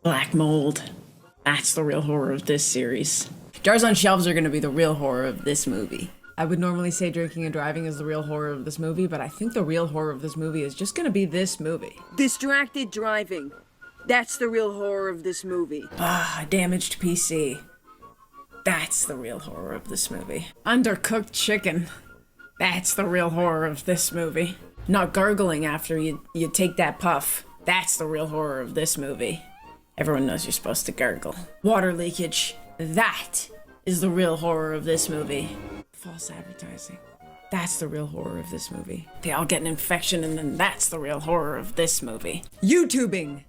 Black mold. That's the real horror of this series. Jars on shelves are gonna be the real horror of this movie. I would normally say drinking and driving is the real horror of this movie, but I think the real horror of this movie is just gonna be this movie. Distracted driving. That's the real horror of this movie. Damaged PC. That's the real horror of this movie. Undercooked chicken. That's the real horror of this movie. Not gargling after you take that puff. That's the real horror of this movie. Everyone knows you're supposed to gargle. Water leakage. That is the real horror of this movie. False advertising. That's the real horror of this movie. They all get an infection and then that's the real horror of this movie. YouTubing.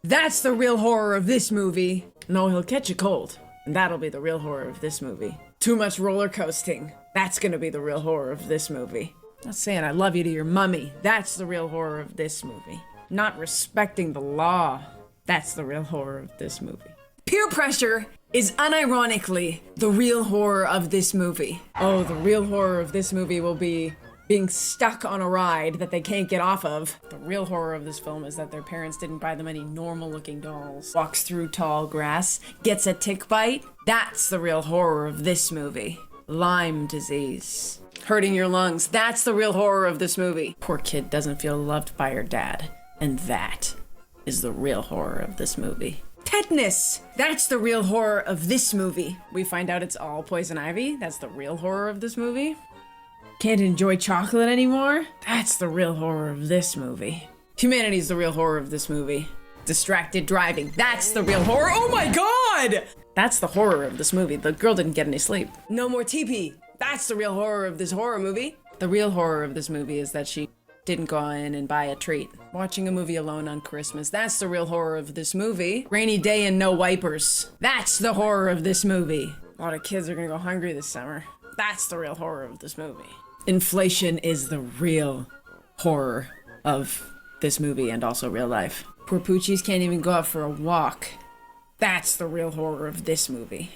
That's the real horror of this movie. No, he'll catch a cold. And that'll be the real horror of this movie. Too much roller coasting. That's gonna be the real horror of this movie. Not saying I love you to your mummy. That's the real horror of this movie. Not respecting the law. That's the real horror of this movie. Peer pressure is unironically the real horror of this movie. Oh, the real horror of this movie will be being stuck on a ride that they can't get off of. The real horror of this film is that their parents didn't buy them any normal-looking dolls. Walks through tall grass, gets a tick bite. That's the real horror of this movie. Lyme disease. Hurting your lungs. That's the real horror of this movie. Poor kid doesn't feel loved by her dad. And that is the real horror of this movie. Tetanus! That's the real horror of this movie. We find out it's all poison ivy. That's the real horror of this movie. Can't enjoy chocolate anymore. That's the real horror of this movie. Humanity's the real horror of this movie. Distracted driving. That's the real horror. Oh my god! That's the horror of this movie. The girl didn't get any sleep. No more TP. That's the real horror of this horror movie. The real horror of this movie is that she didn't go in and buy a treat. Watching a movie alone on Christmas. That's the real horror of this movie. Rainy day and no wipers. That's the horror of this movie. A lot of kids are gonna go hungry this summer. That's the real horror of this movie. Inflation is the real horror of this movie and also real life. Poor poochies can't even go out for a walk. That's the real horror of this movie.